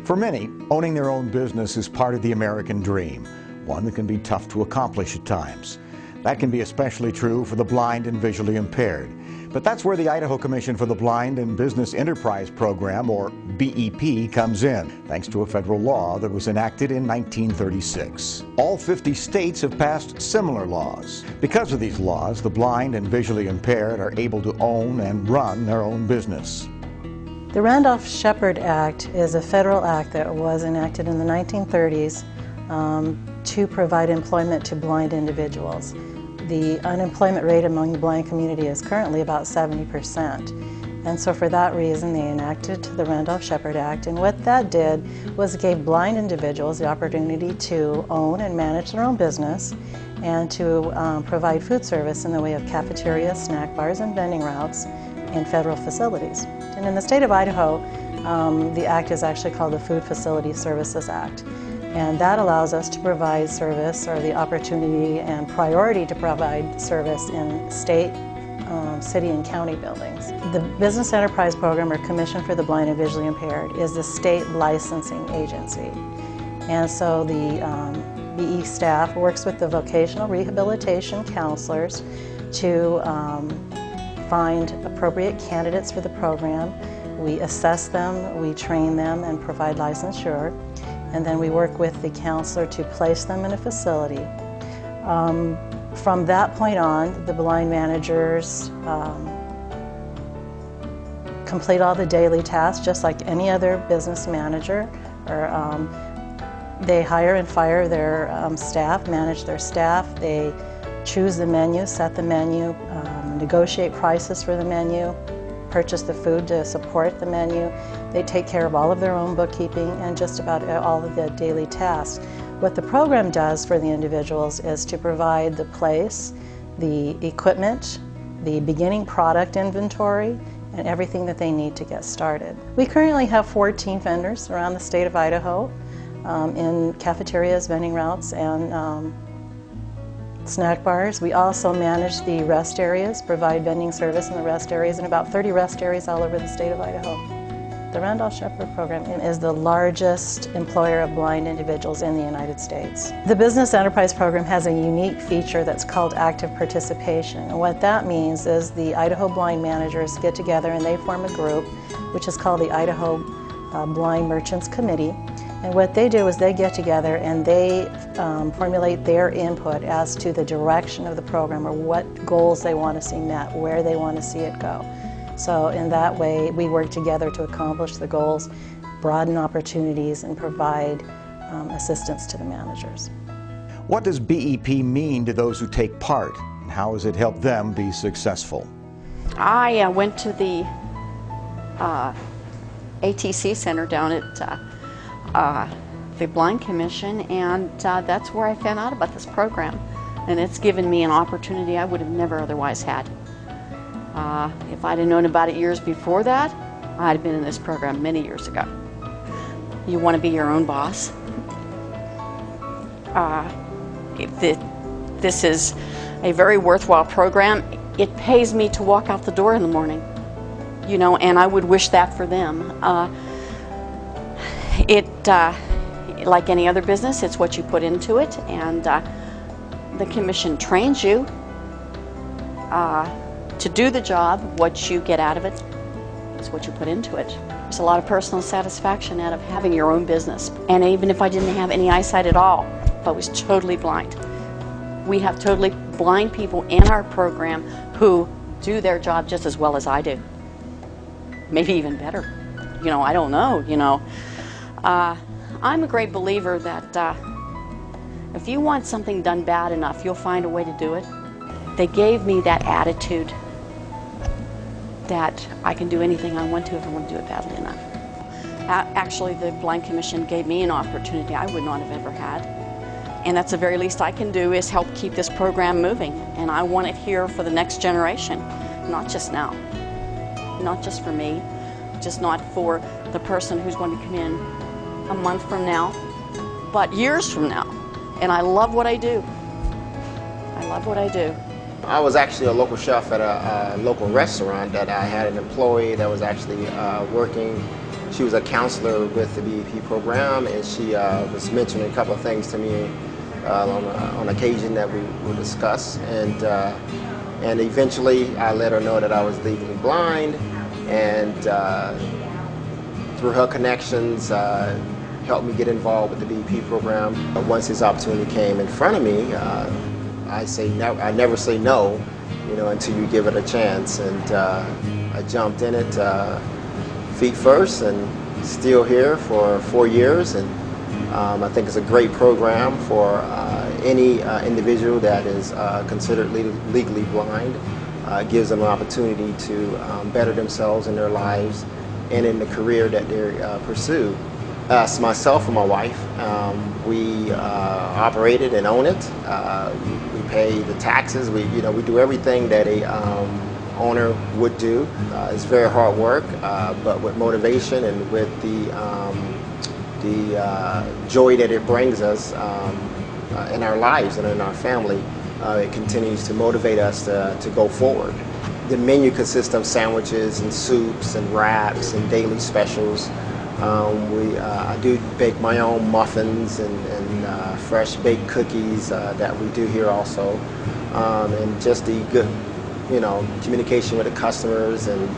For many, owning their own business is part of the American dream, one that can be tough to accomplish at times. That can be especially true for the blind and visually impaired. But that's where the Idaho Commission for the Blind and Business Enterprise Program, or BEP, comes in, thanks to a federal law that was enacted in 1936. All 50 states have passed similar laws. Because of these laws, the blind and visually impaired are able to own and run their own business. The Randolph-Shepard Act is a federal act that was enacted in the 1930s to provide employment to blind individuals. The unemployment rate among the blind community is currently about 70%. And so for that reason, they enacted the Randolph-Shepard Act. And what that did was it gave blind individuals the opportunity to own and manage their own business and to provide food service in the way of cafeterias, snack bars, and vending routes in federal facilities. And in the state of Idaho, the act is actually called the Food Facility Services Act. And that allows us to provide service, or the opportunity and priority to provide service in state, city, and county buildings. The Business Enterprise Program, or Commission for the Blind and Visually Impaired, is the state licensing agency. And so the BE staff works with the vocational rehabilitation counselors to find appropriate candidates for the program. We assess them, we train them, and provide licensure. And then we work with the counselor to place them in a facility. From that point on, the blind managers complete all the daily tasks just like any other business manager. They hire and fire their staff, manage their staff. They choose the menu, set the menu, negotiate prices for the menu, purchase the food to support the menu. They take care of all of their own bookkeeping and just about all of the daily tasks. What the program does for the individuals is to provide the place, the equipment, the beginning product inventory, and everything that they need to get started. We currently have 14 vendors around the state of Idaho in cafeterias, vending routes, and snack bars. We also manage the rest areas, provide vending service in the rest areas, and about 30 rest areas all over the state of Idaho. The Randolph-Shepard program is the largest employer of blind individuals in the United States. The Business Enterprise Program has a unique feature that's called active participation. And what that means is the Idaho blind managers get together and they form a group, which is called the Idaho Blind Merchants Committee. And what they do is they get together and they formulate their input as to the direction of the program, or what goals they want to see met, where they want to see it go. So in that way, we work together to accomplish the goals, broaden opportunities, and provide assistance to the managers. What does BEP mean to those who take part, and how has it helped them be successful? I went to the ATC Center down at the Blind Commission, and that's where I found out about this program. And it's given me an opportunity I would have never otherwise had. If I'd have known about it years before that, I'd have been in this program many years ago. You want to be your own boss. This is a very worthwhile program. It pays me to walk out the door in the morning, you know, and I would wish that for them. Like any other business, it's what you put into it, and the commission trains you to do the job. What you get out of it is what you put into it. There's a lot of personal satisfaction out of having your own business. And even if I didn't have any eyesight at all, if I was totally blind. We have totally blind people in our program who do their job just as well as I do. Maybe even better. You know, I don't know, you know. I'm a great believer that if you want something done bad enough, you'll find a way to do it. They gave me that attitude that I can do anything I want to if I want to do it badly enough. Actually, the Blind Commission gave me an opportunity I would not have ever had. And that's the very least I can do, is help keep this program moving. And I want it here for the next generation, not just now. Not just for me, just not for the person who's going to come in a month from now, but years from now. And I love what I do. I love what I do. I was actually a local chef at a local restaurant that I had an employee that was actually working She was a counselor with the BEP program, and she was mentioning a couple of things to me on occasion that we would discuss. And eventually I let her know that I was legally blind, and through her connections helped me get involved with the BEP program. Once this opportunity came in front of me, I never say no, until you give it a chance. And I jumped in it feet first, and still here for 4 years. And I think it's a great program for any individual that is considered legally blind. It gives them an opportunity to better themselves in their lives and in the career that they pursue. Us, myself and my wife, we operate it and own it. We pay the taxes. We do everything that a owner would do. It's very hard work, but with motivation and with the joy that it brings us in our lives and in our family, it continues to motivate us to go forward. The menu consists of sandwiches and soups and wraps and daily specials. I do bake my own muffins and fresh baked cookies that we do here also, and just the good, communication with the customers, and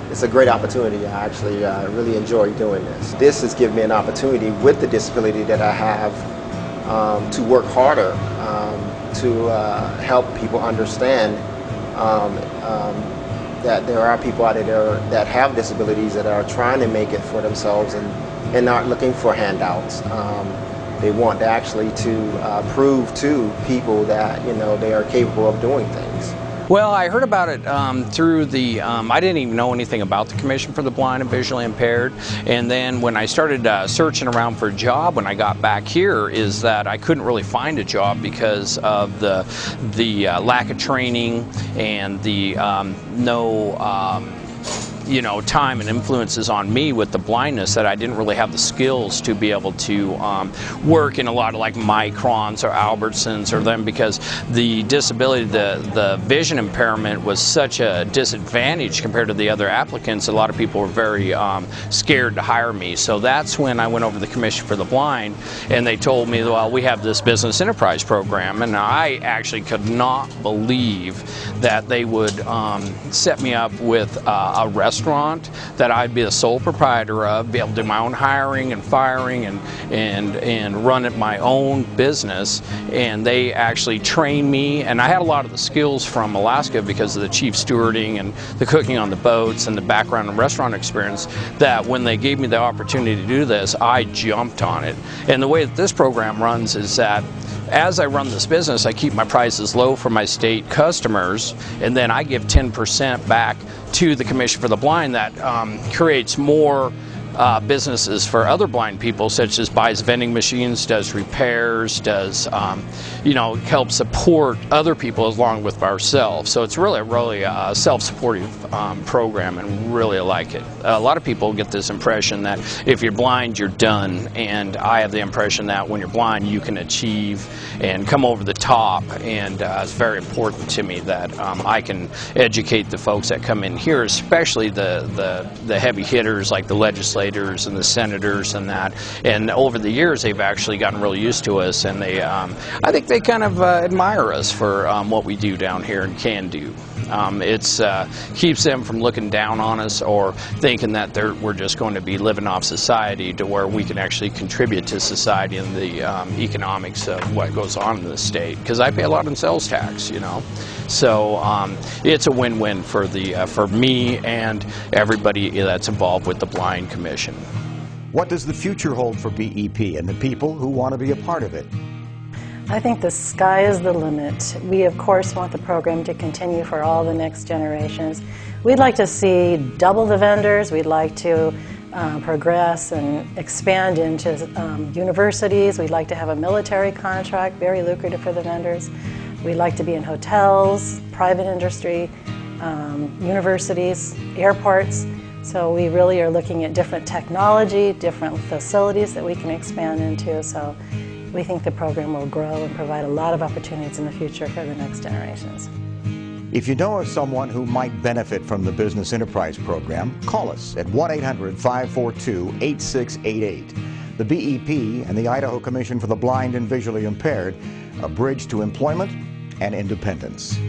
it's a great opportunity. I actually really enjoy doing this. This has given me an opportunity with the disability that I have to work harder to help people understand that there are people out there that have disabilities that are trying to make it for themselves and not looking for handouts. They want to actually prove to people that they are capable of doing things. Well, I heard about it through the, I didn't even know anything about the Commission for the Blind and Visually Impaired, and then when I started searching around for a job when I got back here, is that I couldn't really find a job because of the lack of training and the time and influences on me with the blindness, that I didn't really have the skills to be able to work in a lot of like Microns or Albertsons or them, because the disability, the vision impairment was such a disadvantage compared to the other applicants. A lot of people were very scared to hire me. So that's when I went over to the Commission for the Blind, and they told me, well, we have this business enterprise program, and I actually could not believe that they would set me up with a restaurant that I'd be the sole proprietor of, be able to do my own hiring and firing and run it my own business. And they actually trained me, and I had a lot of the skills from Alaska because of the chief stewarding and the cooking on the boats and the background and restaurant experience, that when they gave me the opportunity to do this, I jumped on it. And the way that this program runs is that as I run this business, I keep my prices low for my state customers, and then I give 10% back to the Commission for the Blind. That creates more businesses for other blind people, such as buys vending machines, does repairs, does help support other people along with ourselves. So it's really a self-supportive program, and really like it. A lot of people get this impression that if you're blind, you're done, and I have the impression that when you're blind, you can achieve and come over the top, and it's very important to me that I can educate the folks that come in here, especially the heavy hitters like the legislators and the senators and that. And over the years, they've actually gotten really used to us, and they, I think they kind of admire us for what we do down here and can do. It keeps them from looking down on us or thinking that we're just going to be living off society, to where we can actually contribute to society and the economics of what goes on in the state. Because I pay a lot in sales tax, So it's a win-win for me and everybody that's involved with the Blind Commission. What does the future hold for BEP and the people who want to be a part of it? I think the sky is the limit. We, of course, want the program to continue for all the next generations. We'd like to see double the vendors. We'd like to progress and expand into universities. We'd like to have a military contract, very lucrative for the vendors. We'd like to be in hotels, private industry, universities, airports. So we really are looking at different technology, different facilities that we can expand into. So we think the program will grow and provide a lot of opportunities in the future for the next generations. If you know of someone who might benefit from the Business Enterprise Program, call us at 1-800-542-8688. The BEP and the Idaho Commission for the Blind and Visually Impaired, a bridge to employment and independence.